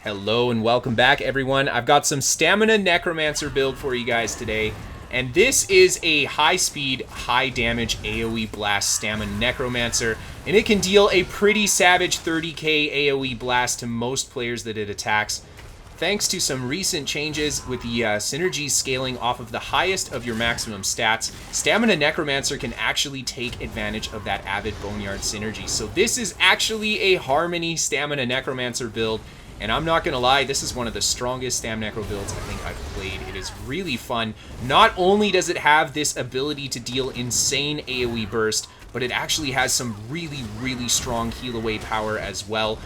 Hello and welcome back, everyone. I've got some Stamina Necromancer build for you guys today. And this is a high-speed, high-damage AoE blast Stamina Necromancer. And it can deal a pretty savage 30k AoE blast to most players that it attacks. Thanks to some recent changes with the synergies scaling off of the highest of your maximum stats, Stamina Necromancer can actually take advantage of that Avid Boneyard synergy. So this is actually a Harmony Stamina Necromancer build. And I'm not going to lie, this is one of the strongest Stam Necro builds I think I've played. It is really fun. Not only does it have this ability to deal insane AoE burst, but it actually has some really strong heal away power as well,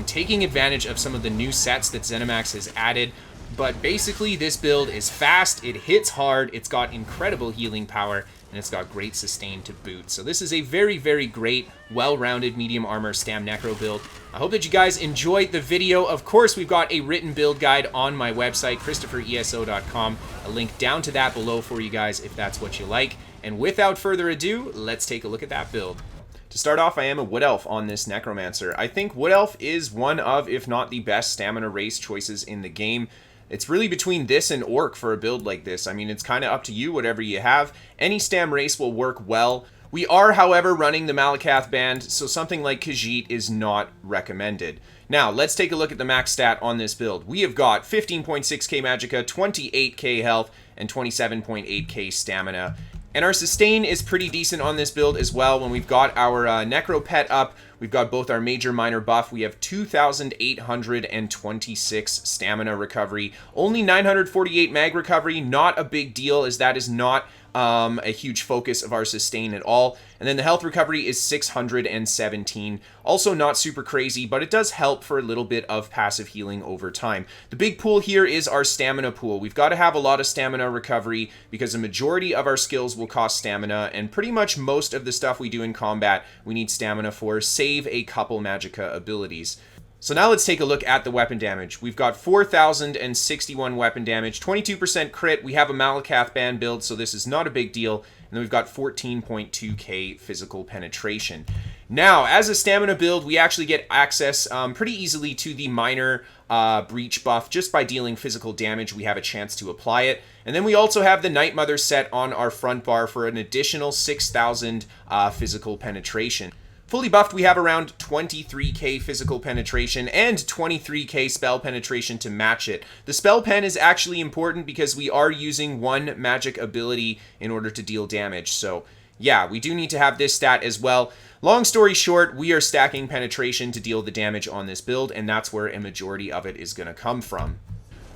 taking advantage of some of the new sets that ZeniMax has added. But basically, this build is fast, it hits hard, it's got incredible healing power, and it's got great sustain to boot. So this is a very great, well-rounded medium armor Stam Necro build. I hope that you guys enjoyed the video. Of course, we've got a written build guide on my website, KristoferESO.com. A link down to that below for you guys if that's what you like. And without further ado, let's take a look at that build. To start off, I am a Wood Elf on this Necromancer. I think Wood Elf is one of, if not the best stamina race choices in the game. It's really between this and Orc for a build like this. I mean, it's kind of up to you, whatever you have. Any Stam race will work well. We are, however, running the Malakath band, so something like Khajiit is not recommended. Now, let's take a look at the max stat on this build. We have got 15.6k Magicka, 28k health, and 27.8k stamina. And our sustain is pretty decent on this build as well. When we've got our Necro pet up, we've got both our major minor buff. We have 2,826 stamina recovery. Only 948 mag recovery. Not a big deal, as that is not a huge focus of our sustain at all. And then the health recovery is 617. Also not super crazy, but it does help for a little bit of passive healing over time. The big pool here is our stamina pool. We've got to have a lot of stamina recovery because the majority of our skills will cost stamina, and pretty much most of the stuff we do in combat we need stamina for, save a couple Magicka abilities. So now let's take a look at the weapon damage. We've got 4,061 weapon damage, 22% crit. We have a Malakath band build, so this is not a big deal. And then we've got 14.2k physical penetration. Now, as a stamina build, we actually get access pretty easily to the minor breach buff. Just by dealing physical damage, we have a chance to apply it. And then we also have the Night Mother set on our front bar for an additional 6,000 physical penetration. Fully buffed, we have around 23k physical penetration and 23k spell penetration to match it. The spell pen is actually important because we are using one magic ability in order to deal damage. So yeah, we do need to have this stat as well. Long story short, we are stacking penetration to deal the damage on this build, and that's where a majority of it is going to come from.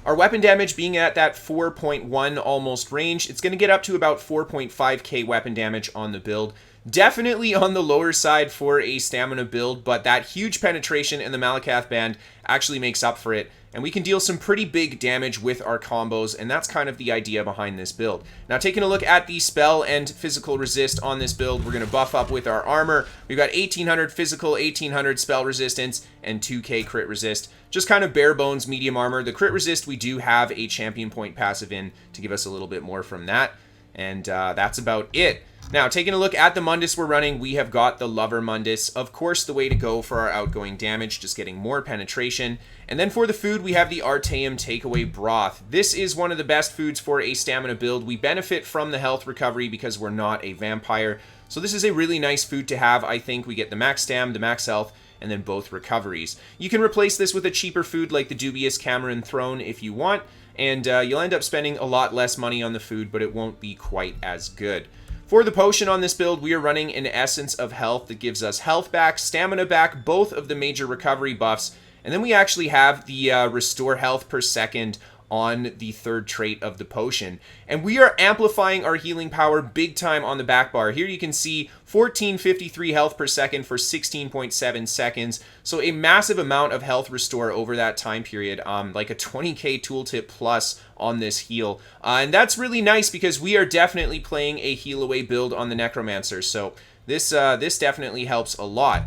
Our weapon damage being at that 4.1 almost range, it's going to get up to about 4.5k weapon damage on the build. Definitely on the lower side for a stamina build, but that huge penetration in the Malakath band actually makes up for it. And we can deal some pretty big damage with our combos, and that's kind of the idea behind this build. Now, taking a look at the spell and physical resist on this build, we're going to buff up with our armor. We've got 1,800 physical, 1,800 spell resistance, and 2k crit resist. Just kind of bare bones medium armor. The crit resist, we do have a champion point passive in to give us a little bit more from that. And that's about it. Now, taking a look at the Mundus we're running, we have got the Lover Mundus. Of course, the way to go for our outgoing damage, just getting more penetration. And then for the food, we have the Artaeum Takeaway Broth. This is one of the best foods for a stamina build. We benefit from the health recovery because we're not a vampire. So this is a really nice food to have. I think we get the max stam, the max health, and then both recoveries. You can replace this with a cheaper food like the Dubious Cameron Throne if you want, and you'll end up spending a lot less money on the food, but it won't be quite as good. For the potion on this build, we are running an Essence of Health that gives us health back, stamina back, both of the major recovery buffs, and then we actually have the Restore Health per second on the third trait of the potion. And we are amplifying our healing power big time on the back bar. Here you can see 1453 health per second for 16.7 seconds. So a massive amount of health restore over that time period, like a 20k tooltip plus on this heal. And that's really nice because we are definitely playing a heal away build on the Necromancer. So this definitely helps a lot.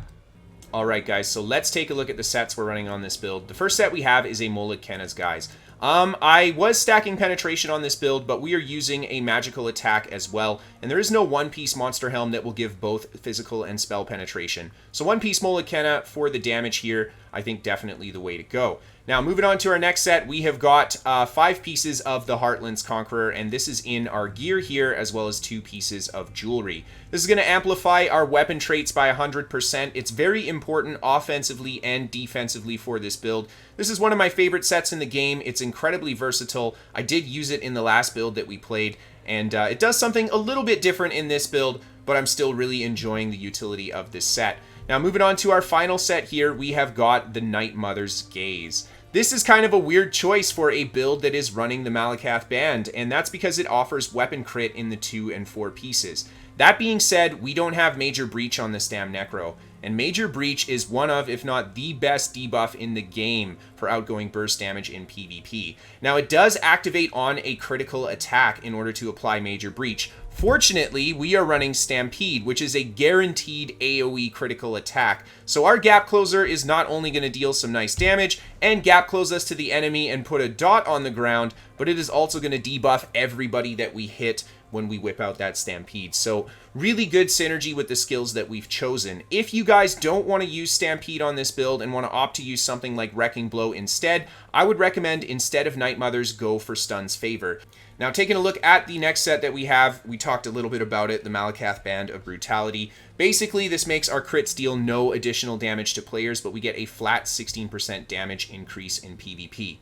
Alright guys, so let's take a look at the sets we're running on this build. The first set we have is a Molag Kenna's, guys. I was stacking penetration on this build, but we are using a magical attack as well, and there is no one-piece monster helm that will give both physical and spell penetration. So one-piece Molag Kenna for the damage here, I think definitely the way to go. Now, moving on to our next set, we have got 5 pieces of the Heartlands Conqueror, and this is in our gear here, as well as 2 pieces of jewelry. This is going to amplify our weapon traits by 100%. It's very important offensively and defensively for this build. This is one of my favorite sets in the game. It's incredibly versatile. I did use it in the last build that we played, and it does something a little bit different in this build, but I'm still really enjoying the utility of this set. Now, moving on to our final set here, we have got the Night Mother's Gaze. This is kind of a weird choice for a build that is running the Malakath Band, and that's because it offers weapon crit in the 2 and 4 pieces. That being said, we don't have Major Breach on this damn Necro, and Major Breach is one of, if not the best debuff in the game for outgoing burst damage in PvP. Now, it does activate on a critical attack in order to apply Major Breach. Fortunately, we are running Stampede, which is a guaranteed AoE critical attack. So our Gap Closer is not only going to deal some nice damage and Gap Close us to the enemy and put a dot on the ground, but it is also going to debuff everybody that we hit when we whip out that Stampede. So really good synergy with the skills that we've chosen. If you guys don't want to use Stampede on this build and want to opt to use something like Wrecking Blow instead, I would recommend instead of Night Mothers, go for Stun's Favor. Now, taking a look at the next set that we have, we talked a little bit about it, the Malakath Band of Brutality. Basically, this makes our crits deal no additional damage to players, but we get a flat 16% damage increase in PvP.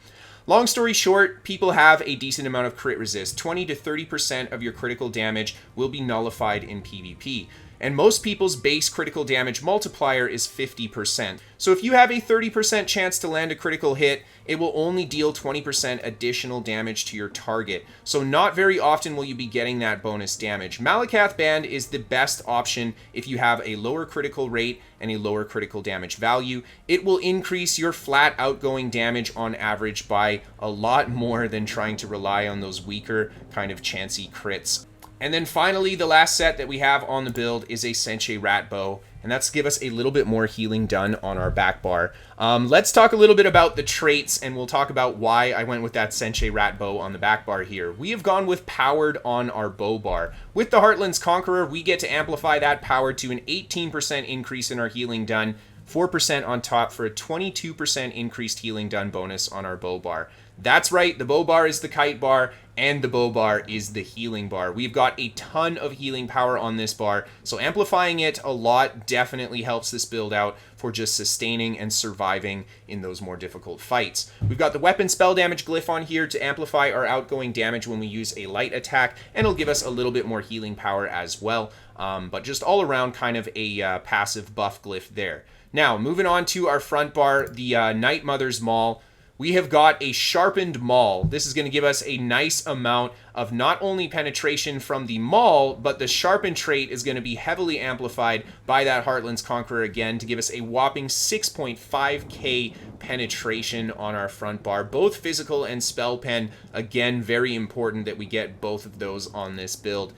Long story short, people have a decent amount of crit resist. 20 to 30% of your critical damage will be nullified in PvP. And most people's base critical damage multiplier is 50%. So if you have a 30% chance to land a critical hit, it will only deal 20% additional damage to your target. So not very often will you be getting that bonus damage. Malakath Band is the best option if you have a lower critical rate and a lower critical damage value. It will increase your flat outgoing damage on average by a lot more than trying to rely on those weaker kind of chancy crits. And then finally, the last set that we have on the build is a Senche Rat Bow, and that's to give us a little bit more healing done on our back bar. Let's talk a little bit about the traits, and we'll talk about why I went with that Senche Rat Bow on the back bar here. We have gone with Powered on our bow bar. With the Heartlands Conqueror, we get to amplify that power to an 18% increase in our healing done, 4% on top for a 22% increased healing done bonus on our bow bar. That's right, the bow bar is the kite bar, and the bow bar is the healing bar. We've got a ton of healing power on this bar, so amplifying it a lot definitely helps this build out for just sustaining and surviving in those more difficult fights. We've got the weapon spell damage glyph on here to amplify our outgoing damage when we use a light attack, and it'll give us a little bit more healing power as well, but just all around kind of a passive buff glyph there. Now, moving on to our front bar, the Night Mother's Maul. We have got a sharpened maul. This is going to give us a nice amount of not only penetration from the maul, but the sharpen trait is going to be heavily amplified by that Heartlands Conqueror again to give us a whopping 6.5k penetration on our front bar. Both physical and spell pen, again, very important that we get both of those on this build.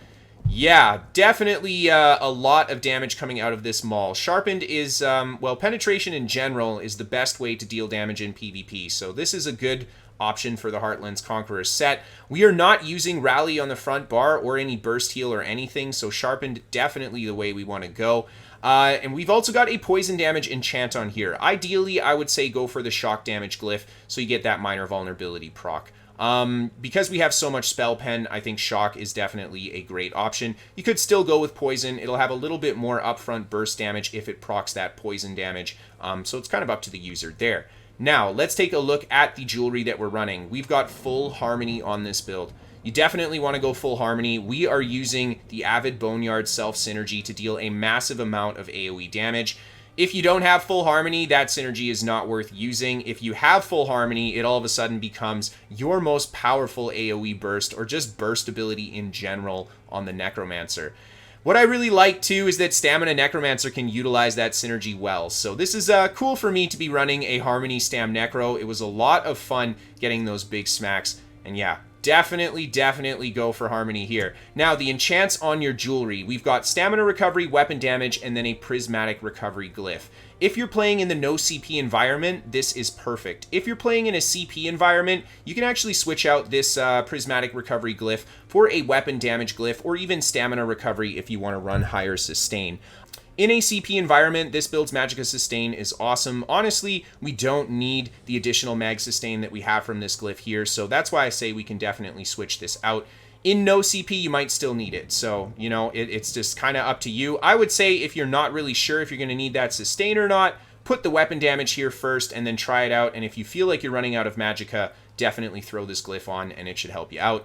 Yeah, definitely a lot of damage coming out of this maul. Sharpened is, well, penetration in general is the best way to deal damage in PvP, so this is a good option for the Heartlands Conqueror set. We are not using Rally on the front bar or any burst heal or anything, so Sharpened definitely the way we want to go. And we've also got a poison damage enchant on here. Ideally, I would say go for the shock damage glyph so you get that minor vulnerability proc. Because we have so much spell pen, I think shock is definitely a great option. You could still go with poison. It'll have a little bit more upfront burst damage if it procs that poison damage. So it's kind of up to the user there. Now, let's take a look at the jewelry that we're running. We've got full harmony on this build. You definitely want to go full harmony. We are using the Avid Boneyard Self Synergy to deal a massive amount of AoE damage. If you don't have full harmony, that synergy is not worth using. If you have full harmony, it all of a sudden becomes your most powerful AoE burst, or just burst ability in general on the Necromancer. What I really like too is that Stamina Necromancer can utilize that synergy well. So this is cool for me to be running a Harmony Stam Necro. It was a lot of fun getting those big smacks, and yeah, definitely go for harmony here. Now, the enchants on your jewelry. We've got stamina recovery, weapon damage, and then a prismatic recovery glyph. If you're playing in the no CP environment, this is perfect. If you're playing in a CP environment, you can actually switch out this prismatic recovery glyph for a weapon damage glyph, or even stamina recovery if you want to run higher sustain. In a CP environment, this build's Magicka Sustain is awesome. Honestly, we don't need the additional Mag Sustain that we have from this glyph here, so that's why I say we can definitely switch this out. In no CP, you might still need it, so, you know, it's just kind of up to you. I would say if you're not really sure if you're going to need that Sustain or not, put the weapon damage here first and then try it out, and if you feel like you're running out of Magicka, definitely throw this glyph on and it should help you out.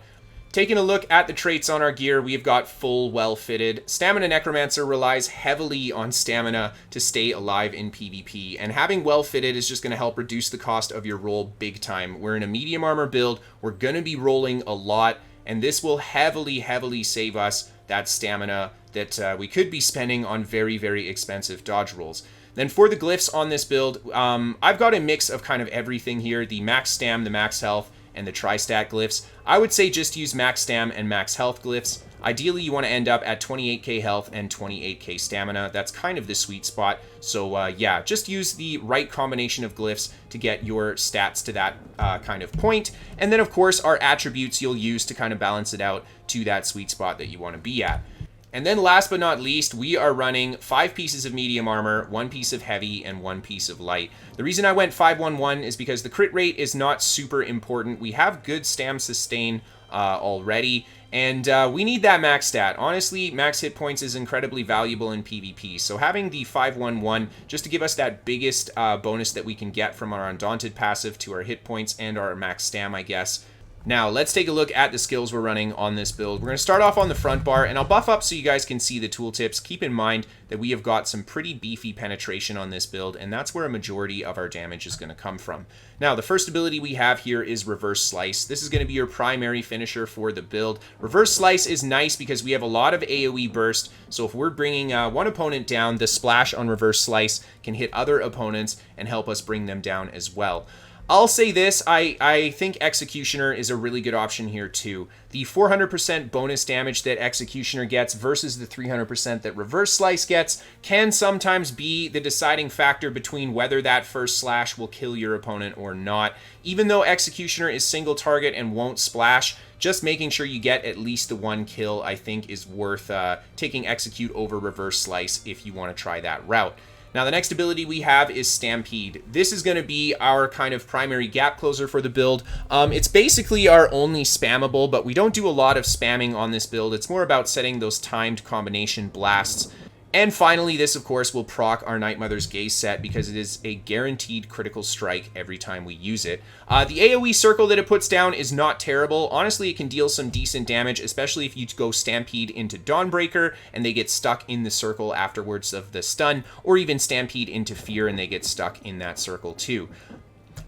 Taking a look at the traits on our gear, we've got full well-fitted. Stamina Necromancer relies heavily on stamina to stay alive in PvP, and having well-fitted is just going to help reduce the cost of your roll big time. We're in a medium armor build, we're going to be rolling a lot, and this will heavily save us that stamina that we could be spending on very expensive dodge rolls. Then for the glyphs on this build, I've got a mix of kind of everything here, the max stam, the max health, and the tri-stat glyphs. I would say just use max stam and max health glyphs. Ideally, you want to end up at 28k health and 28k stamina. That's kind of the sweet spot. So yeah, just use the right combination of glyphs to get your stats to that kind of point. And then, of course, our attributes you'll use to kind of balance it out to that sweet spot that you want to be at. And then last but not least, we are running 5 pieces of medium armor, 1 piece of heavy, and 1 piece of light. The reason I went 5-1-1 is because the crit rate is not super important. We have good stam sustain already, and we need that max stat. Honestly, max hit points is incredibly valuable in PvP, so having the 5-1-1 just to give us that biggest bonus that we can get from our Undaunted passive to our hit points and our max stam, I guess. Now, let's take a look at the skills we're running on this build. We're going to start off on the front bar, and I'll buff up so you guys can see the tooltips. Keep in mind that we have got some pretty beefy penetration on this build, and that's where a majority of our damage is going to come from. Now, the first ability we have here is Reverse Slice. This is going to be your primary finisher for the build. Reverse Slice is nice because we have a lot of AoE burst, so if we're bringing one opponent down, the splash on Reverse Slice can hit other opponents and help us bring them down as well. I'll say this, I think Executioner is a really good option here too. The 400% bonus damage that Executioner gets versus the 300% that Reverse Slice gets can sometimes be the deciding factor between whether that first slash will kill your opponent or not. Even though Executioner is single target and won't splash, just making sure you get at least the 1 kill I think is worth taking Execute over Reverse Slice if you want to try that route. Now, the next ability we have is Stampede. This is going to be our kind of primary gap closer for the build. It's basically our only spammable, but we don't do a lot of spamming on this build. It's more about setting those timed combination blasts. And finally, this, of course, will proc our Night Mother's Gaze set because it is a guaranteed critical strike every time we use it. The AoE circle that it puts down is not terrible. Honestly, it can deal some decent damage, especially if you go Stampede into Dawnbreaker and they get stuck in the circle afterwards of the stun, or even Stampede into Fear and they get stuck in that circle too.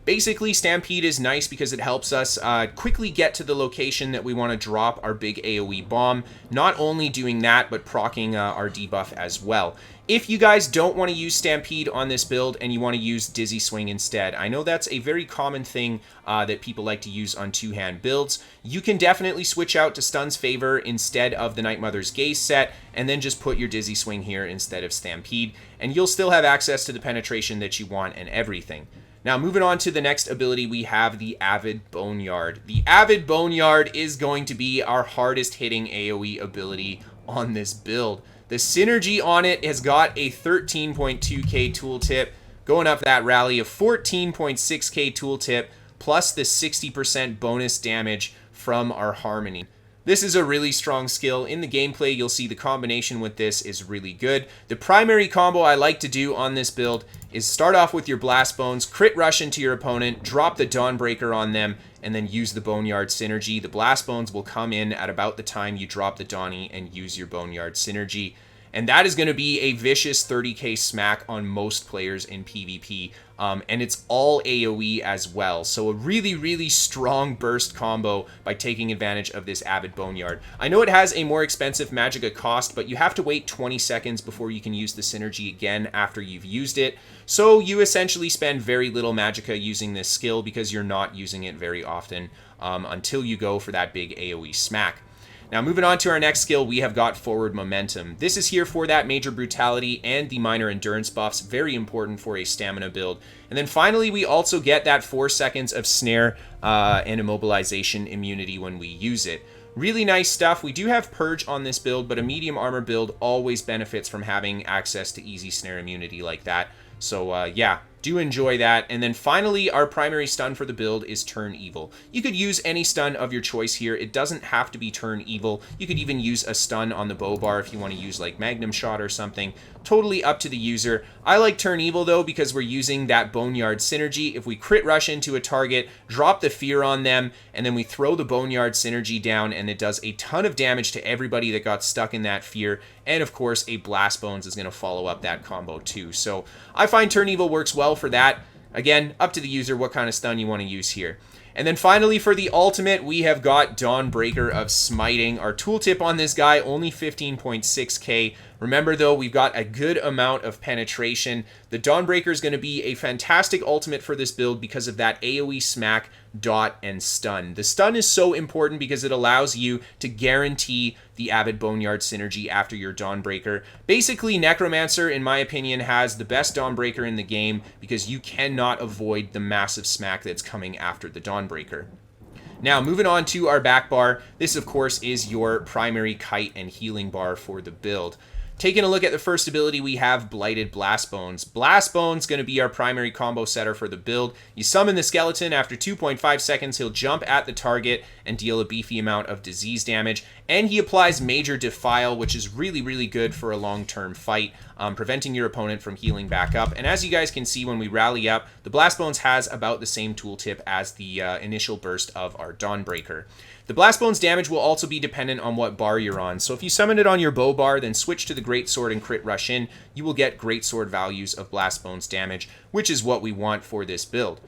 Basically, Stampede is nice because it helps us quickly get to the location that we want to drop our big AoE bomb. Not only doing that, but proccing our debuff as well. If you guys don't want to use Stampede on this build and you want to use Dizzy Swing instead, I know that's a very common thing that people like to use on two-hand builds. You can definitely switch out to Stun's Favor instead of the Night Mother's Gaze set, and then just put your Dizzy Swing here instead of Stampede, and you'll still have access to the penetration that you want and everything. Now, moving on to the next ability, we have the Avid Boneyard. The Avid Boneyard is going to be our hardest hitting AoE ability on this build. The synergy on it has got a 13.2k tooltip, going up that rally of 14.6k tooltip, plus the 60% bonus damage from our Harmony. This is a really strong skill. In the gameplay, you'll see the combination with this is really good. The primary combo I like to do on this build is start off with your Blast Bones, crit rush into your opponent, drop the Dawnbreaker on them, and then use the Boneyard synergy. The Blast Bones will come in at about the time you drop the Donnie and use your Boneyard synergy. And that is going to be a vicious 30k smack on most players in PvP. And it's all AoE as well. So a really strong burst combo by taking advantage of this Avid Boneyard. I know it has a more expensive Magicka cost, but you have to wait 20 seconds before you can use the synergy again after you've used it. So you essentially spend very little Magicka using this skill because you're not using it very often until you go for that big AoE smack. Now, moving on to our next skill, we have got Forward Momentum. This is here for that Major Brutality and the minor endurance buffs, very important for a stamina build. And then finally, we also get that 4 seconds of Snare and Immobilization immunity when we use it. really nice stuff. We do have Purge on this build, but a medium armor build always benefits from having access to easy snare immunity like that. So yeah, do enjoy that. And then finally, our primary stun for the build is Turn Evil. You could use any stun of your choice here. It doesn't have to be Turn Evil. You could even use a stun on the bow bar if you want to use like Magnum Shot or something. Totally up to the user. I like Turn Evil though because we're using that Boneyard synergy. If we crit rush into a target, drop the fear on them, and then we throw the Boneyard synergy down, and it does a ton of damage to everybody that got stuck in that fear. And of course, a Blast Bones is going to follow up that combo too. So I find Turn Evil works well for that. Again, up to the user what kind of stun you want to use here. And then finally for the ultimate, we have got Dawnbreaker of Smiting. Our tooltip on this guy, only 15.6k. Remember though, we've got a good amount of penetration. The Dawnbreaker is going to be a fantastic ultimate for this build because of that AoE smack, dot, and stun. The stun is so important because it allows you to guarantee the Avid Boneyard synergy after your Dawnbreaker. Basically, Necromancer, in my opinion, has the best Dawnbreaker in the game because you cannot avoid the massive smack that's coming after the Dawnbreaker. Now, moving on to our back bar, this of course is your primary kite and healing bar for the build. Taking a look at the first ability, we have Blighted Blast Bones. Blast Bones going to be our primary combo setter for the build. You summon the skeleton. After 2.5 seconds, he'll jump at the target and deal a beefy amount of disease damage. And he applies Major Defile, which is really, really good for a long-term fight, preventing your opponent from healing back up. And as you guys can see when we rally up, the Blast Bones has about the same tooltip as the initial burst of our Dawnbreaker. The Blast Bones damage will also be dependent on what bar you're on. So if you summon it on your bow bar, then switch to the Greatsword and crit rush in, you will get Greatsword values of Blast Bones damage, which is what we want for this build.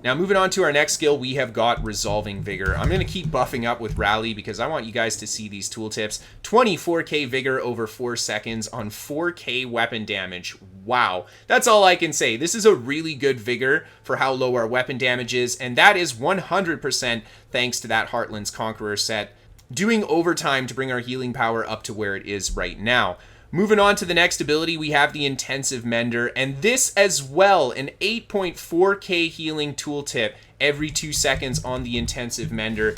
Now, moving on to our next skill, we have got Resolving Vigor. I'm going to keep buffing up with Rally because I want you guys to see these tooltips. 24k Vigor over 4 seconds on 4k weapon damage. Wow. That's all I can say. This is a really good Vigor for how low our weapon damage is, and that is 100% thanks to that Heartland's Conqueror set, doing overtime to bring our healing power up to where it is right now. Moving on to the next ability, we have the Intensive Mender, and this as well, an 8.4k healing tooltip every 2 seconds on the Intensive Mender.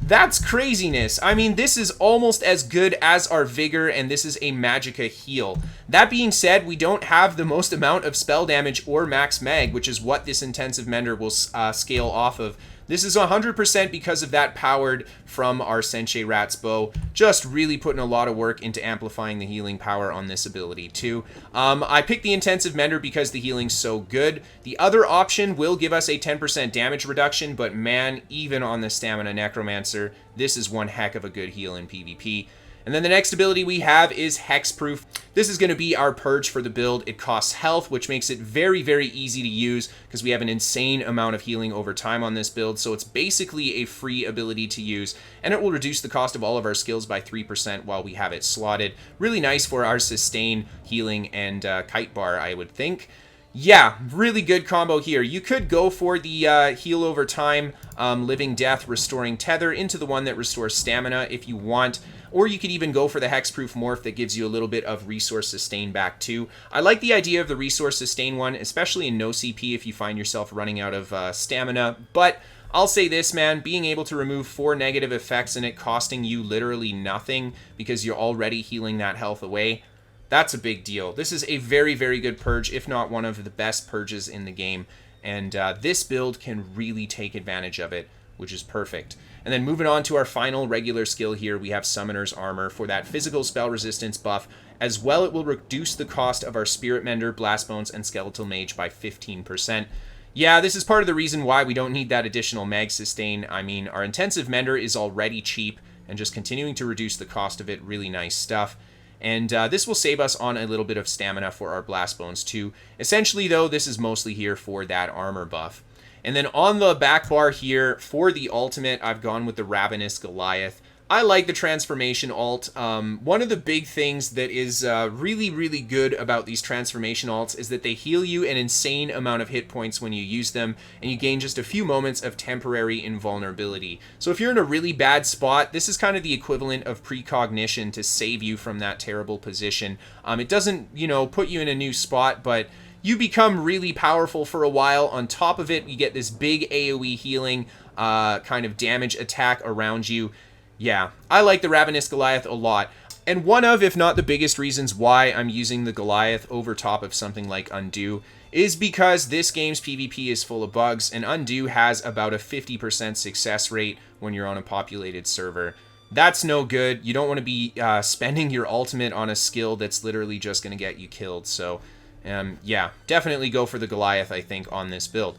That's craziness. I mean, this is almost as good as our Vigor, and this is a Magicka heal. That being said, we don't have the most amount of spell damage or max mag, which is what this Intensive Mender will scale off of. This is 100% because of that powered from our Senshei Rat's bow. Just really putting a lot of work into amplifying the healing power on this ability too. I picked the Intensive Mender because the healing's so good. The other option will give us a 10% damage reduction, but man, even on the Stamina Necromancer, this is one heck of a good heal in PvP. And then the next ability we have is Hexproof. This is going to be our Purge for the build. It costs health, which makes it very, very easy to use because we have an insane amount of healing over time on this build. So it's basically a free ability to use, and it will reduce the cost of all of our skills by 3% while we have it slotted. Really nice for our sustain, healing, and kite bar, I would think. Yeah, really good combo here. You could go for the heal over time, living death, restoring tether into the one that restores stamina if you want. Or you could even go for the Hexproof morph that gives you a little bit of resource sustain back too. I like the idea of the resource sustain one, especially in no CP if you find yourself running out of stamina. But I'll say this, man, being able to remove 4 negative effects and it costing you literally nothing because you're already healing that health away, that's a big deal. This is a very, very good purge, if not one of the best purges in the game. And this build can really take advantage of it, which is perfect. And then moving on to our final regular skill here, we have Summoner's Armor for that physical spell resistance buff. As well, it will reduce the cost of our Spirit Mender, Blast Bones, and Skeletal Mage by 15%. Yeah, this is part of the reason why we don't need that additional mag sustain. I mean, our Intensive Mender is already cheap, and just continuing to reduce the cost of it, really nice stuff. And this will save us on a little bit of stamina for our Blast Bones too. Essentially, though, this is mostly here for that armor buff. And then on the back bar here, for the ultimate, I've gone with the Ravenous Goliath. I like the transformation alt. One of the big things that is really, really good about these transformation alts is that they heal you an insane amount of hit points when you use them, and you gain just a few moments of temporary invulnerability. So if you're in a really bad spot, this is kind of the equivalent of precognition to save you from that terrible position. It doesn't, you know, put you in a new spot, but you become really powerful for a while. On top of it, you get this big AoE healing kind of damage attack around you. Yeah, I like the Ravenous Goliath a lot. And one of, if not the biggest reasons why I'm using the Goliath over top of something like Undo is because this game's PvP is full of bugs, and Undo has about a 50% success rate when you're on a populated server. That's no good. You don't want to be spending your ultimate on a skill that's literally just going to get you killed. So, yeah, definitely go for the Goliath, I think, on this build.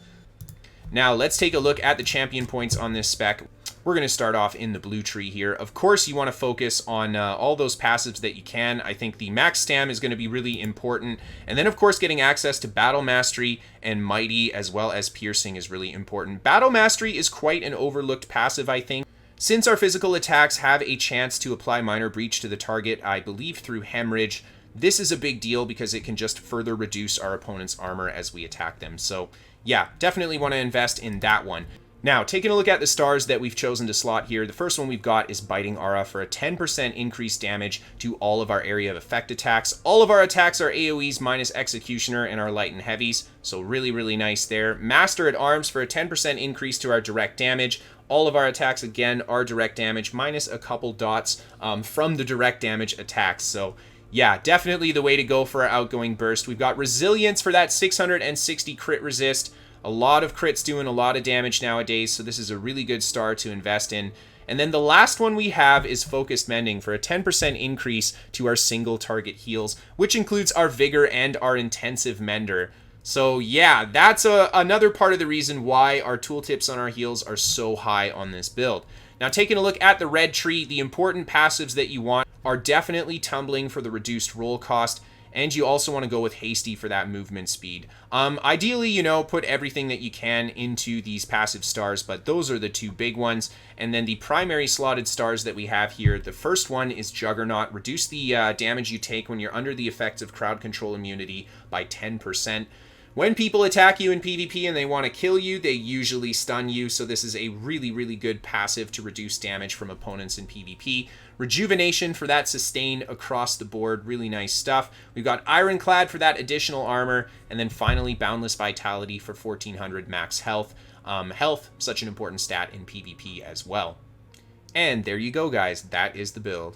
Now, let's take a look at the champion points on this spec. We're going to start off in the blue tree here. Of course, you want to focus on all those passives that you can. I think the max stam is going to be really important. And then, of course, getting access to Battle Mastery and Mighty as well as Piercing is really important. Battle Mastery is quite an overlooked passive, I think. Since our physical attacks have a chance to apply Minor Breach to the target, I believe through Hemorrhage, this is a big deal because it can just further reduce our opponent's armor as we attack them. So, yeah, definitely want to invest in that one. Now, taking a look at the stars that we've chosen to slot here, the first one we've got is Biting Aura for a 10% increased damage to all of our area of effect attacks. All of our attacks are AoEs minus Executioner and our light and heavies, so really, really nice there. Master at Arms for a 10% increase to our direct damage. All of our attacks, again, are direct damage minus a couple dots from the direct damage attacks, so yeah, definitely the way to go for our outgoing burst. We've got Resilience for that 660 crit resist. A lot of crits doing a lot of damage nowadays, so this is a really good star to invest in. And then the last one we have is Focused Mending for a 10% increase to our single target heals, which includes our Vigor and our Intensive Mender. So yeah, that's another part of the reason why our tooltips on our heals are so high on this build. Now, taking a look at the red tree, the important passives that you want are definitely Tumbling for the reduced roll cost, and you also want to go with Hasty for that movement speed. Ideally, you know, put everything that you can into these passive stars, but those are the two big ones. And then the primary slotted stars that we have here, the first one is Juggernaut. Reduce the damage you take when you're under the effects of crowd control immunity by 10%. When people attack you in PvP and they want to kill you, they usually stun you, so this is a really, really good passive to reduce damage from opponents in PvP. Rejuvenation for that sustain across the board, really nice stuff. We've got Ironclad for that additional armor, and then finally Boundless Vitality for 1400 max health. Health, such an important stat in PvP as well. And there you go, guys. That is the build.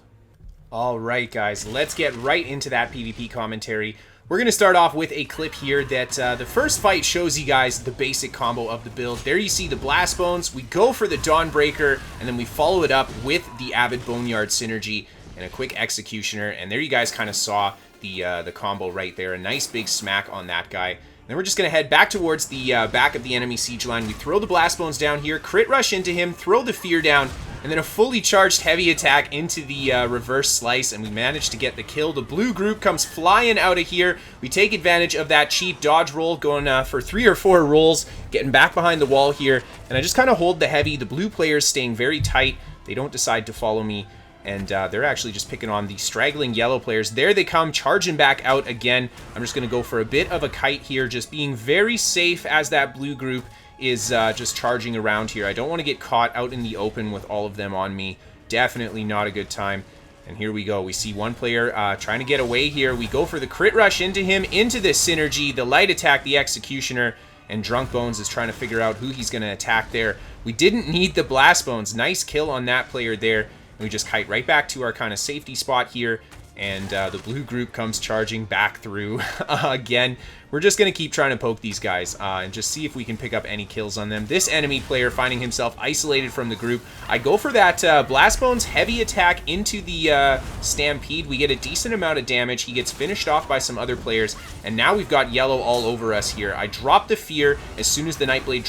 All right, guys, let's get right into that PvP commentary. We're going to start off with a clip here that the first fight shows you guys the basic combo of the build. There you see the Blast Bones. We go for the Dawnbreaker, and then we follow it up with the Avid Boneyard Synergy and a quick Executioner. And there you guys kind of saw the combo right there. A nice big smack on that guy. Then we're just going to head back towards the back of the enemy siege line. We throw the Blast Bones down here, crit rush into him, throw the Fear down, and then a fully charged heavy attack into the reverse slice, and we manage to get the kill. The blue group comes flying out of here. We take advantage of that cheap dodge roll, going for 3 or 4 rolls, getting back behind the wall here, and I just kind of hold the heavy. The blue players staying very tight. They don't decide to follow me, and they're actually just picking on the straggling yellow players. There they come, charging back out again. I'm just going to go for a bit of a kite here, just being very safe as that blue group is just charging around here. I don't want to get caught out in the open with all of them on me. Definitely not a good time. And here we go. We see one player trying to get away here. We go for the crit rush into him, into the synergy, the light attack, the Executioner, and Drunk Bones is trying to figure out who he's going to attack there. We didn't need the Blast Bones. Nice kill on that player there. And we just kite right back to our kind of safety spot here. And the blue group comes charging back through again. We're just going to keep trying to poke these guys and just see if we can pick up any kills on them. This enemy player finding himself isolated from the group. I go for that Blast Bones heavy attack into the Stampede. We get a decent amount of damage. He gets finished off by some other players. And now we've got yellow all over us here. I drop the Fear as soon as the Nightblade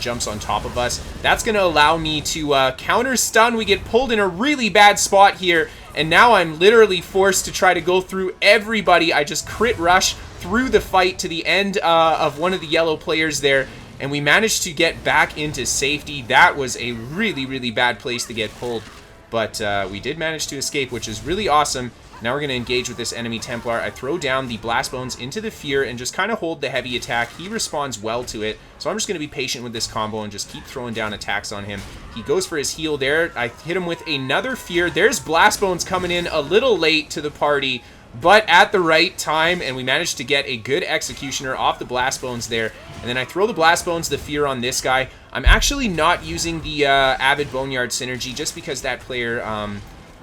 jumps on top of us. That's going to allow me to counter stun. We get pulled in a really bad spot here. And now I'm literally forced to try to go through everybody. I just crit rush through the fight to the end of one of the yellow players there, and we managed to get back into safety. That was a really, really bad place to get pulled, but we did manage to escape, which is really awesome. Now we're going to engage with this enemy Templar. I throw down the Blast Bones into the Fear and just kind of hold the heavy attack. He responds well to it, so I'm just going to be patient with this combo and just keep throwing down attacks on him. He goes for his heal there. I hit him with another Fear. There's Blast Bones coming in a little late to the party. but at the right time, and we managed to get a good Executioner off the Blast Bones there. And then I throw the Blast Bones, the Fear on this guy. I'm actually not using the Avid Boneyard synergy just because that player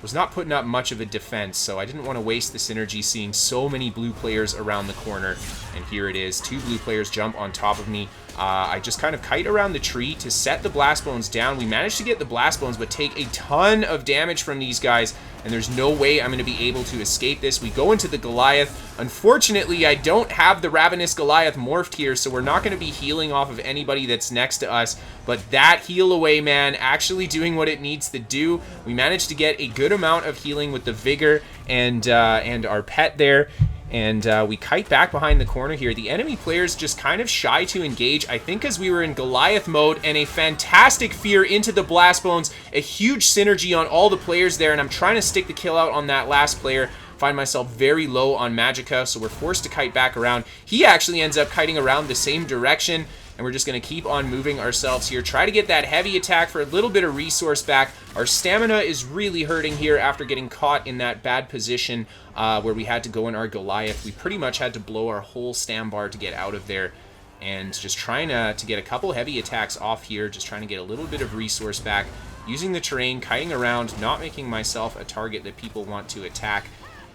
was not putting up much of a defense, so I didn't want to waste the synergy seeing so many blue players around the corner. And here it is, 2 blue players jump on top of me. I just kind of kite around the tree to set the Blast Bones down. We managed to get the Blast Bones, but take a ton of damage from these guys, and there's no way I'm going to be able to escape this. We go into the Goliath. Unfortunately, I don't have the Ravenous Goliath morphed here, so we're not going to be healing off of anybody that's next to us. But that heal away, man, actually doing what it needs to do. We managed to get a good amount of healing with the Vigor and our pet there. And we kite back behind the corner here. The enemy players just kind of shy to engage, I think because we were in Goliath mode, and a fantastic Fear into the Blast Bones. A huge synergy on all the players there, and I'm trying to stick the kill out on that last player. Find myself very low on Magicka, so we're forced to kite back around. He actually ends up kiting around the same direction, and we're just going to keep on moving ourselves here. Try to get that heavy attack for a little bit of resource back. Our stamina is really hurting here after getting caught in that bad position where we had to go in our Goliath. We pretty much had to blow our whole stam bar to get out of there. And just trying to get a couple heavy attacks off here, just trying to get a little bit of resource back. Using the terrain, kiting around, not making myself a target that people want to attack.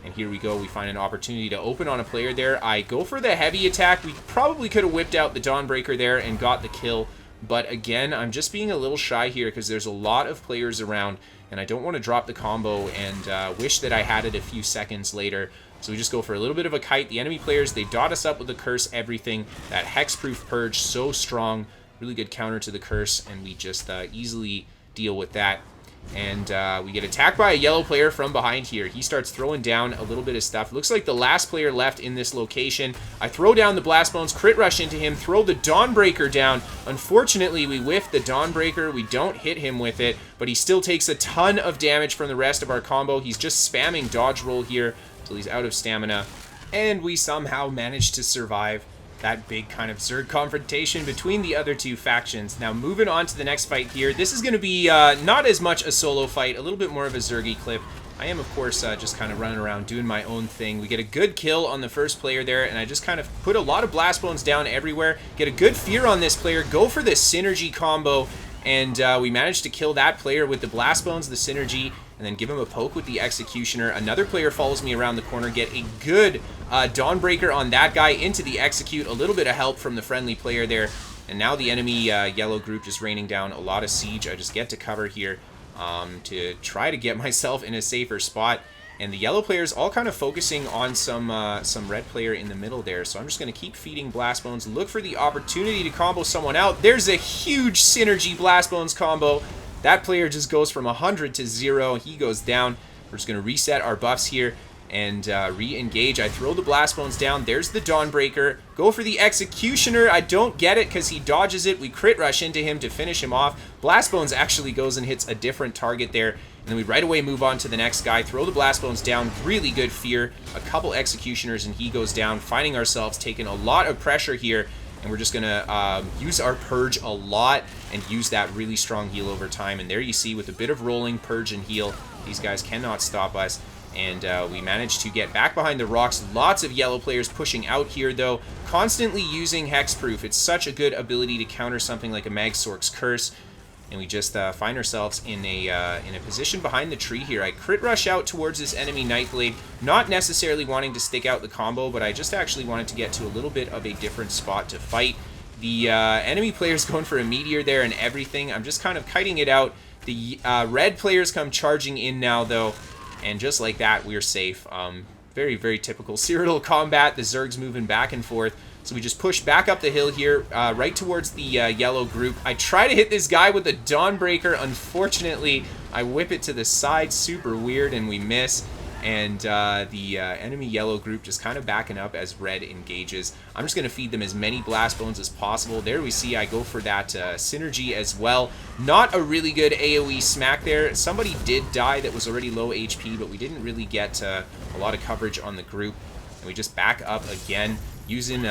And here we go, we find an opportunity to open on a player there. I go for the heavy attack. We probably could have whipped out the Dawnbreaker there and got the kill. But again, I'm just being a little shy here because there's a lot of players around. And I don't want to drop the combo and wish that I had it a few seconds later. So we just go for a little bit of a kite. The enemy players, they dot us up with the Curse everything. That Hexproof Purge, so strong. Really good counter to the Curse. And we just easily deal with that. And we get attacked by a yellow player from behind here. He starts throwing down a little bit of stuff. Looks like the last player left in this location. I throw down the Blast Bones, crit rush into him, throw the Dawnbreaker down. Unfortunately, we whiff the Dawnbreaker. We don't hit him with it, but he still takes a ton of damage from the rest of our combo. He's just spamming dodge roll here until he's out of stamina. And we somehow managed to survive that big kind of Zerg confrontation between the other two factions. Now, moving on to the next fight here. This is going to be not as much a solo fight, a little bit more of a Zergy clip. I am, of course, just kind of running around doing my own thing. We get a good kill on the first player there, and I just kind of put a lot of Blast Bones down everywhere. Get a good Fear on this player, go for this synergy combo, and we managed to kill that player with the Blast Bones, the synergy, and then give him a poke with the Executioner. Another player follows me around the corner, get a good Dawnbreaker on that guy into the Execute. A little bit of help from the friendly player there. And now the enemy yellow group just raining down a lot of siege. I just get to cover here to try to get myself in a safer spot. And the yellow players all kind of focusing on some red player in the middle there. So I'm just going to keep feeding Blast Bones. Look for the opportunity to combo someone out. There's a huge synergy Blast Bones combo. That player just goes from 100 to 0. He goes down. We're just going to reset our buffs here and re-engage. I throw the Blast Bones down. There's the Dawnbreaker. Go for the Executioner. I don't get it because he dodges it. We crit rush into him to finish him off. Blast Bones actually goes and hits a different target there. And then we right away move on to the next guy. Throw the Blast Bones down. Really good Fear. A couple Executioners and he goes down. Finding ourselves taking a lot of pressure here. And we're just going to use our Purge a lot and use that really strong heal over time. And there you see, with a bit of rolling, Purge and heal, these guys cannot stop us. And we managed to get back behind the rocks. Lots of yellow players pushing out here, though. Constantly using Hexproof. It's such a good ability to counter something like a Magsork's Curse. And we just find ourselves in a position behind the tree here. I crit rush out towards this enemy Nightblade, not necessarily wanting to stick out the combo, but I just actually wanted to get to a little bit of a different spot to fight. The enemy player's going for a Meteor there and everything. I'm just kind of kiting it out. The red players come charging in now, though, and just like that, we're safe. Very, very typical Cyrodiil combat. The Zerg's moving back and forth. So we just push back up the hill here, right towards the yellow group. I try to hit this guy with the Dawnbreaker. Unfortunately, I whip it to the side, super weird, and we miss. And the enemy yellow group just kind of backing up as red engages. I'm just going to feed them as many Blast Bones as possible. There we see I go for that synergy as well. Not a really good AoE smack there. Somebody did die that was already low HP, but we didn't really get a lot of coverage on the group. And we just back up again. Using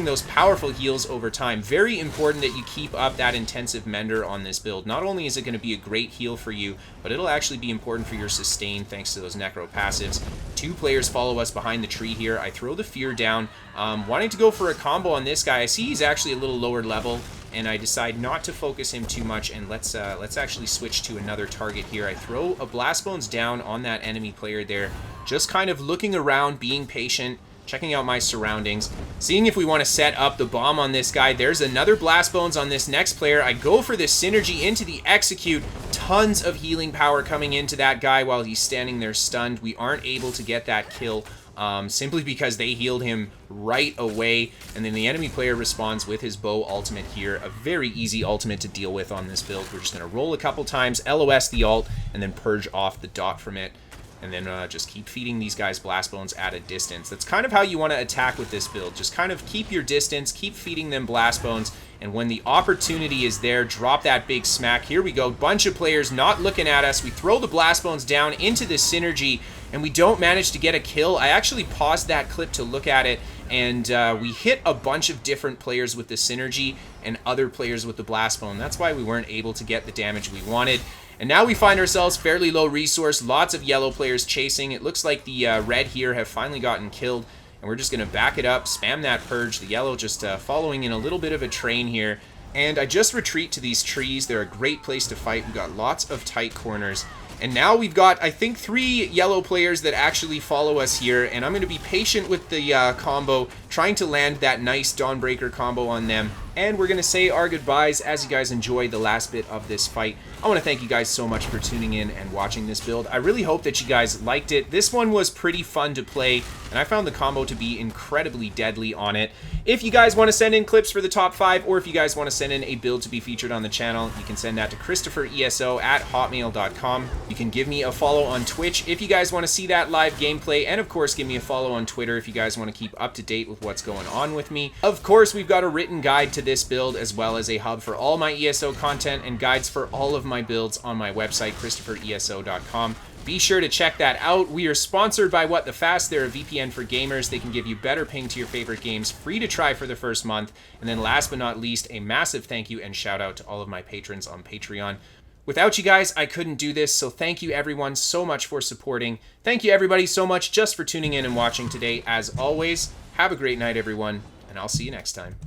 those powerful heals over time. Very important that you keep up that intensive Mender on this build. Not only is it going to be a great heal for you, but it'll actually be important for your sustain thanks to those Necro passives. 2 players follow us behind the tree here. I throw the fear down, wanting to go for a combo on this guy. I see he's actually a little lower level, and I decide not to focus him too much, and let's actually switch to another target here. I throw a Blast Bones down on that enemy player there, just kind of looking around, being patient, checking out my surroundings, seeing if we want to set up the bomb on this guy. There's another Blast Bones on this next player. I go for this synergy into the execute. Tons of healing power coming into that guy while he's standing there stunned. We aren't able to get that kill simply because they healed him right away. And then the enemy player responds with his bow ultimate here. A very easy ultimate to deal with on this build. We're just going to roll a couple times, LOS the ult, and then purge off the dot from it. And then just keep feeding these guys Blast Bones at a distance. That's kind of how you want to attack with this build. Just kind of keep your distance, keep feeding them Blast Bones, and when the opportunity is there, drop that big smack. Here we go, bunch of players not looking at us. We throw the Blast Bones down into the synergy, and we don't manage to get a kill. I actually paused that clip to look at it, and we hit a bunch of different players with the synergy and other players with the Blast Bone. That's why we weren't able to get the damage we wanted. And now we find ourselves fairly low resource, lots of yellow players chasing. It looks like the red here have finally gotten killed, and we're just going to back it up, spam that purge. The yellow just following in a little bit of a train here. And I just retreat to these trees. They're a great place to fight. We've got lots of tight corners. And now we've got, I think, 3 yellow players that actually follow us here, and I'm going to be patient with the combo, trying to land that nice Dawnbreaker combo on them. And we're going to say our goodbyes as you guys enjoy the last bit of this fight. I want to thank you guys so much for tuning in and watching this build. I really hope that you guys liked it. This one was pretty fun to play, and I found the combo to be incredibly deadly on it. If you guys want to send in clips for the top 5, or if you guys want to send in a build to be featured on the channel, you can send that to KristoferESO@hotmail.com. You can give me a follow on Twitch if you guys want to see that live gameplay, and of course give me a follow on Twitter if you guys want to keep up to date with what's going on with me. Of course, we've got a written guide to this build, as well as a hub for all my ESO content and guides for all of my builds on my website, KristoferESO.com. Be sure to check that out. We are sponsored by What the Fast. They're a VPN for gamers. They can give you better ping to your favorite games, free to try for the first month. And then last but not least, a massive thank you and shout out to all of my patrons on Patreon. Without you guys, I couldn't do this, so thank you everyone so much for supporting. Thank you everybody so much just for tuning in and watching today. As always, have a great night everyone, and I'll see you next time.